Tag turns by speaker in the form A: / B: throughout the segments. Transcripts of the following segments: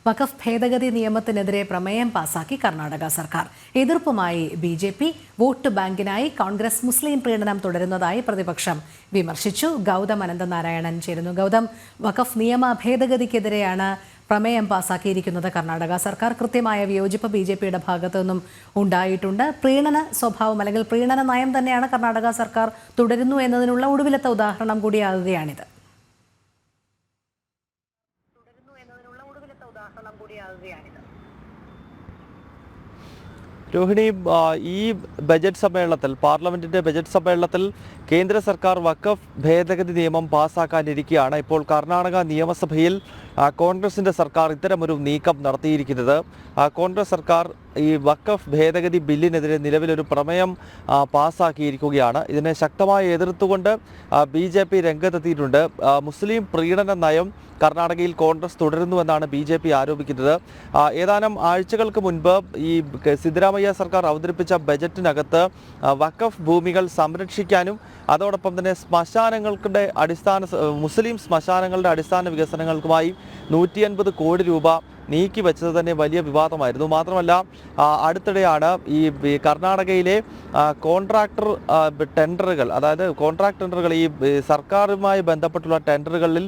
A: വഖഫ് ഭേദഗതി നിയമത്തിനെതിരെ പ്രമേയം പാസാക്കി കർണാടക സർക്കാർ. എതിർപ്പുമായി ബി.ജെ.പി. വോട്ട് ബാങ്കിനായി കോൺഗ്രസ് മുസ്ലിം പ്രീണനം തുടരുന്നതായി പ്രതിപക്ഷം വിമർശിച്ചു. ഗൗതം അനന്തനാരായണൻ ചേരുന്നു. ഗൗതം, വഖഫ് നിയമ ഭേദഗതിക്കെതിരെയാണ് പ്രമേയം പാസാക്കിയിരിക്കുന്നത് കർണാടക സർക്കാർ. കൃത്യമായ വിയോജിപ്പ് ബി.ജെ.പിയുടെ ഭാഗത്തു നിന്നും ഉണ്ടായിട്ടുണ്ട്. പ്രീണന സ്വഭാവം അല്ലെങ്കിൽ പ്രീണന നയം തന്നെയാണ് കർണാടക സർക്കാർ തുടരുന്നു എന്നതിനുള്ള ഒടുവിലത്തെ ഉദാഹരണം കൂടിയാകുകയാണിത്.
B: രോഹിണി, ഈ ബജറ്റ് സമ്മേളനത്തിൽ, പാർലമെന്റിന്റെ ബജറ്റ് സമ്മേളനത്തിൽ കേന്ദ്ര സർക്കാർ വഖഫ് ഭേദഗതി നിയമം പാസ്സാക്കാനിരിക്കുകയാണ്. ഇപ്പോൾ കർണാടക നിയമസഭയിൽ കോൺഗ്രസിന്റെ സർക്കാർ ഇത്തരമൊരു നീക്കം നടത്തിയിരിക്കുന്നത്. കോൺഗ്രസ് സർക്കാർ ഈ വഖഫ് ഭേദഗതി ബില്ലിനെതിരെ നിലവിലൊരു പ്രമേയം പാസ്സാക്കിയിരിക്കുകയാണ്. ഇതിനെ ശക്തമായി എതിർത്തുകൊണ്ട് ബി.ജെ.പി. രംഗത്തെത്തിയിട്ടുണ്ട്. മുസ്ലിം പ്രീണന നയം കർണാടകയിൽ കോൺഗ്രസ് തുടരുന്നുവെന്നാണ് ബി.ജെ.പി. ആരോപിക്കുന്നത്. ഏതാനും ആഴ്ചകൾക്ക് മുൻപ് ഈ സിദ്ധരാമയ്യ സർക്കാർ അവതരിപ്പിച്ച ബജറ്റിനകത്ത് വഖഫ് ഭൂമികൾ സംരക്ഷിക്കാനും അതോടൊപ്പം തന്നെ മുസ്ലിം ശ്മശാനങ്ങളുടെ അടിസ്ഥാന വികസനങ്ങൾക്കുമായി 150 കോടി രൂപ നീക്കിവെച്ചത് തന്നെ വലിയ വിവാദമായിരുന്നു. മാത്രമല്ല, അടുത്തിടെയാണ് ഈ കർണാടകയിലെ കോൺട്രാക്ടർ ടെൻഡറുകൾ, അതായത് കോൺട്രാക്ട് ടെൻഡറുകൾ, ഈ സർക്കാരുമായി ബന്ധപ്പെട്ടുള്ള ടെൻഡറുകളിൽ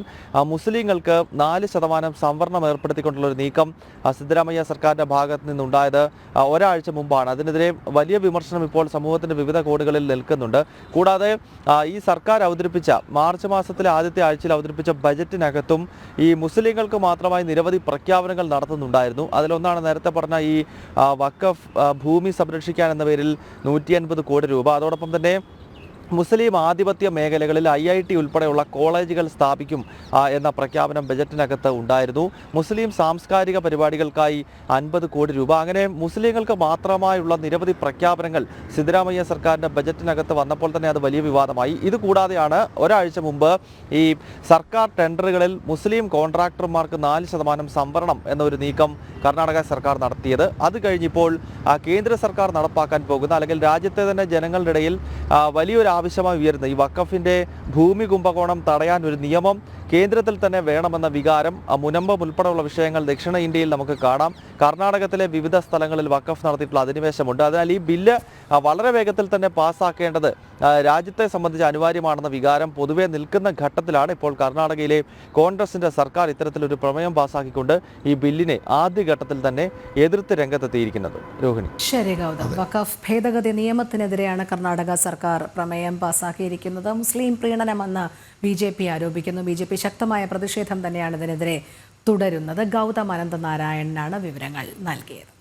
B: മുസ്ലിങ്ങൾക്ക് 4% സംവരണം ഏർപ്പെടുത്തിക്കൊണ്ടുള്ള ഒരു നീക്കം സിദ്ധരാമയ്യ സർക്കാരിൻ്റെ ഭാഗത്ത് നിന്നുണ്ടായത് ഒരാഴ്ച മുമ്പാണ്. അതിനെതിരെ വലിയ വിമർശനം ഇപ്പോൾ സമൂഹത്തിൻ്റെ വിവിധ കോണുകളിൽ നിൽക്കുന്നുണ്ട്. കൂടാതെ ഈ സർക്കാർ അവതരിപ്പിച്ച മാർച്ച് മാസത്തിലെ ആദ്യത്തെ ആഴ്ചയിൽ അവതരിപ്പിച്ച ബജറ്റിനകത്തും ഈ മുസ്ലിങ്ങൾക്ക് മാത്രമായി നിരവധി പ്രഖ്യാപനങ്ങൾ നടത്തുന്നുണ്ടായിരുന്നു. അതിലൊന്നാണ് നേരത്തെ പറഞ്ഞ ഈ വഖഫ് ഭൂമി സംരക്ഷിക്കാൻ എന്ന പേരിൽ 150 കോടി രൂപ. അതോടൊപ്പം തന്നെ മുസ്ലിം ആധിപത്യ മേഖലകളിൽ IIT ഉൾപ്പെടെയുള്ള കോളേജുകൾ സ്ഥാപിക്കും എന്ന പ്രഖ്യാപനം ബജറ്റിനകത്ത് ഉണ്ടായിരുന്നു. മുസ്ലിം സാംസ്കാരിക പരിപാടികൾക്കായി 50 കോടി രൂപ. അങ്ങനെ മുസ്ലിങ്ങൾക്ക് മാത്രമായുള്ള നിരവധി പ്രഖ്യാപനങ്ങൾ സിദ്ധരാമയ്യ സർക്കാരിൻ്റെ ബജറ്റിനകത്ത് വന്നപ്പോൾ തന്നെ അത് വലിയ വിവാദമായി. ഇതുകൂടാതെയാണ് ഒരാഴ്ച മുമ്പ് ഈ സർക്കാർ ടെൻഡറുകളിൽ മുസ്ലിം കോൺട്രാക്ടർമാർക്ക് 4% സംവരണം എന്നൊരു നീക്കം കർണാടക സർക്കാർ നടത്തിയത്. അത് കഴിഞ്ഞിപ്പോൾ കേന്ദ്ര സർക്കാർ നടപ്പാക്കാൻ പോകുന്ന, അല്ലെങ്കിൽ രാജ്യത്തെ തന്നെ ജനങ്ങളുടെ ഇടയിൽ വലിയൊരു ആവശ്യമായി ഉയരുന്ന ഈ വഖഫിന്റെ ഭൂമി കുംഭകോണം തടയാൻ ഒരു നിയമം കേന്ദ്രത്തിൽ തന്നെ വേണമെന്ന വികാരം, മുനമ്പം ഉൾപ്പെടെയുള്ള വിഷയങ്ങൾ ദക്ഷിണ ഇന്ത്യയിൽ നമുക്ക് കാണാം. കർണാടകത്തിലെ വിവിധ സ്ഥലങ്ങളിൽ വഖഫ് നടത്തിയിട്ടുള്ള അധിനിവേശമുണ്ട്. അതിനാൽ ഈ ബില്ല് വളരെ വേഗത്തിൽ തന്നെ പാസ്സാക്കേണ്ടത് രാജ്യത്തെ സംബന്ധിച്ച് അനിവാര്യമാണെന്ന വികാരം പൊതുവെ നിൽക്കുന്ന ഘട്ടത്തിലാണ് ഇപ്പോൾ കർണാടകയിലെ കോൺഗ്രസിന്റെ സർക്കാർ ഇത്തരത്തിലൊരു പ്രമേയം പാസ്സാക്കിക്കൊണ്ട് ഈ ബില്ലിനെ ആദ്യഘട്ടത്തിൽ തന്നെ എതിർത്ത് രംഗത്തെത്തിയിരിക്കുന്നത്. രോഹിണി.
A: ശരി ഗൗതം, വഖഫ് ഭേദഗതി നിയമത്തിനെതിരെയാണ് കർണാടക സർക്കാർ പ്രമേയം പാസ്സാക്കിയിരിക്കുന്നത്. മുസ്ലിം പ്രീണനമെന്ന് ബി.ജെ.പി. ആരോപിക്കുന്നു. ബി.ജെ.പി. ശക്തമായ പ്രതിഷേധം തന്നെയാണ് ഇതിനെതിരെ തുടരുന്നത്. ഗൗതം അനന്തനാരായണനാണ് വിവരങ്ങൾ നൽകിയത്.